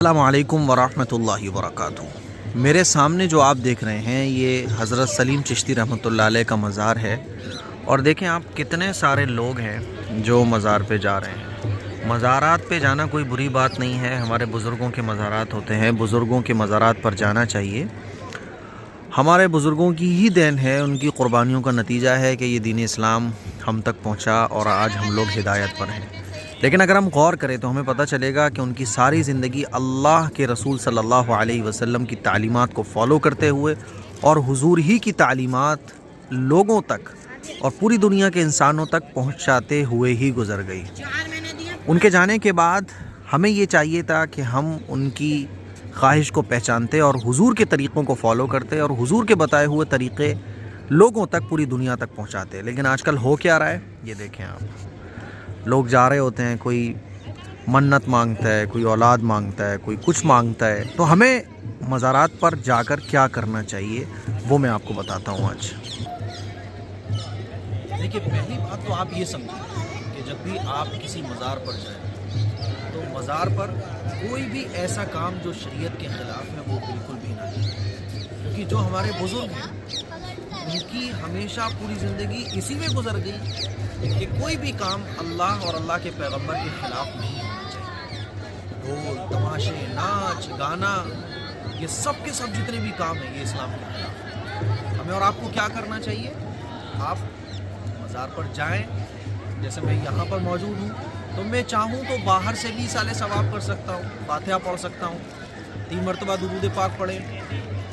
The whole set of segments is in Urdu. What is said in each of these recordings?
السلام علیکم ورحمۃ اللہ وبرکاتہ۔ میرے سامنے جو آپ دیکھ رہے ہیں یہ حضرت سلیم چشتی رحمۃ اللہ علیہ کا مزار ہے، اور دیکھیں آپ کتنے سارے لوگ ہیں جو مزار پہ جا رہے ہیں۔ مزارات پہ جانا کوئی بری بات نہیں ہے، ہمارے بزرگوں کے مزارات ہوتے ہیں، بزرگوں کے مزارات پر جانا چاہیے۔ ہمارے بزرگوں کی ہی دین ہے، ان کی قربانیوں کا نتیجہ ہے کہ یہ دین اسلام ہم تک پہنچا اور آج ہم لوگ ہدایت پر ہیں۔ لیکن اگر ہم غور کریں تو ہمیں پتہ چلے گا کہ ان کی ساری زندگی اللہ کے رسول صلی اللہ علیہ وسلم کی تعلیمات کو فالو کرتے ہوئے اور حضور ہی کی تعلیمات لوگوں تک اور پوری دنیا کے انسانوں تک پہنچاتے ہوئے ہی گزر گئی۔ ان کے جانے کے بعد ہمیں یہ چاہیے تھا کہ ہم ان کی خواہش کو پہچانتے اور حضور کے طریقوں کو فالو کرتے اور حضور کے بتائے ہوئے طریقے لوگوں تک، پوری دنیا تک پہنچاتے۔ لیکن آج کل ہو کیا رہا ہے یہ دیکھیں آپ، لوگ جا رہے ہوتے ہیں، کوئی منت مانگتا ہے، کوئی اولاد مانگتا ہے، کوئی کچھ مانگتا ہے۔ تو ہمیں مزارات پر جا کر کیا کرنا چاہیے وہ میں آپ کو بتاتا ہوں آج۔ دیکھیے، پہلی بات تو آپ یہ سمجھیں کہ جب بھی آپ کسی مزار پر جائیں تو مزار پر کوئی بھی ایسا کام جو شریعت کے خلاف ہے وہ بالکل بھی نہ کریں، کیونکہ جو ہمارے بزرگ ہیں ان کی ہمیشہ پوری زندگی اسی میں گزر گئی کہ کوئی بھی کام اللہ اور اللہ کے پیغمبر کے خلاف نہیں ہونا چاہیے۔ ڈھول، تماشے، ناچ، گانا، یہ سب کے سب جتنے بھی کام ہیں یہ اسلام کے خلاف ہیں۔ ہمیں اور آپ کو کیا کرنا چاہیے؟ آپ مزار پر جائیں، جیسے میں یہاں پر موجود ہوں تو میں چاہوں تو باہر سے بھی ایصال ثواب کر سکتا ہوں، فاتحہ پڑھ سکتا ہوں، 3 مرتبہ درود پاک پڑھیں،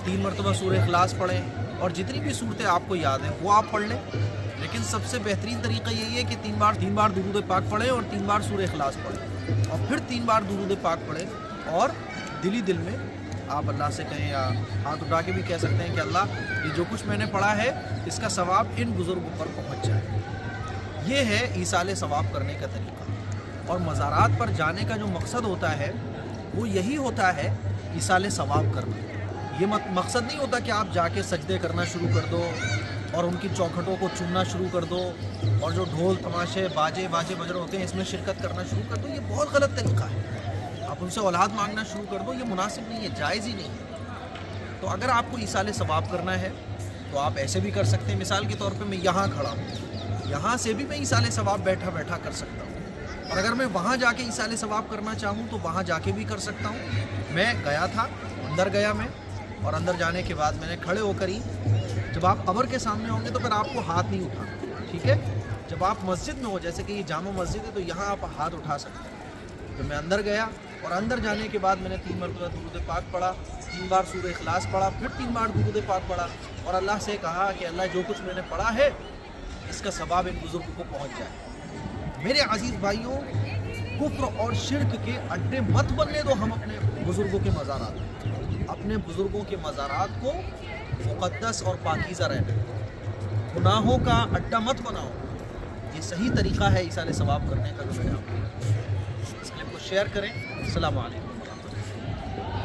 3 مرتبہ سورہ اخلاص پڑھیں، اور جتنی بھی صورتیں آپ کو یاد ہیں وہ آپ پڑھ لیں۔ لیکن سب سے بہترین طریقہ یہی ہے کہ 3 بار درود پاک پڑھیں اور 3 بار سورہ اخلاص پڑھیں، اور پھر 3 بار درود پاک پڑھیں، اور دل میں آپ اللہ سے کہیں یا ہاتھ اٹھا کے بھی کہہ سکتے ہیں کہ اللہ، یہ جو کچھ میں نے پڑھا ہے اس کا ثواب ان بزرگوں پر پہنچ جائے۔ یہ ہے ایصال ثواب کرنے کا طریقہ۔ اور مزارات پر جانے کا جو مقصد ہوتا ہے وہ یہی ہوتا ہے، ایصال ثواب کرنا۔ یہ مقصد نہیں ہوتا کہ آپ جا کے سجدے کرنا شروع کر دو اور ان کی چوکھٹوں کو چومنا شروع کر دو، اور جو ڈھول تماشے باجے بج رہے ہوتے ہیں اس میں شرکت کرنا شروع کر دو۔ یہ بہت غلط طریقہ ہے۔ آپ ان سے اولاد مانگنا شروع کر دو، یہ مناسب نہیں ہے، جائز ہی نہیں ہے۔ تو اگر آپ کو ایصال ثواب کرنا ہے تو آپ ایسے بھی کر سکتے ہیں۔ مثال کے طور پہ میں یہاں کھڑا ہوں، یہاں سے بھی میں ایصال ثواب بیٹھا کر سکتا ہوں، اور اگر میں وہاں جا کے ایصال ثواب کرنا چاہوں تو وہاں جا کے بھی کر سکتا ہوں۔ میں گیا تھا، اندر گیا میں، اور اندر جانے کے بعد میں نے کھڑے ہو کر ہی، جب آپ قبر کے سامنے ہوں گے تو پھر آپ کو ہاتھ نہیں اٹھانا، ٹھیک ہے؟ جب آپ مسجد میں ہو، جیسے کہ یہ جامع مسجد ہے، تو یہاں آپ ہاتھ اٹھا سکتے ہیں۔ تو میں اندر گیا، اور اندر جانے کے بعد میں نے 3 مرتبہ درود پاک پڑھا، 3 بار سورہ اخلاص پڑھا، پھر 3 بار درود پاک پڑھا، اور اللہ سے کہا کہ اللہ، جو کچھ میں نے پڑھا ہے اس کا ثواب ان بزرگوں کو پہنچ جائے۔ میرے عزیز بھائیوں، کفر اور شرک کے اڈے مت بننے دو ہم اپنے بزرگوں کے مزارات، اپنے بزرگوں کے مزارات کو مقدس اور پاکیزہ رہنے دو، گناہوں کا اڈا مت بناؤ۔ یہ صحیح طریقہ ہے ایصال ثواب کرنے کا جو ہے۔ اس کلپ کو شیئر کریں۔ السلام علیکم۔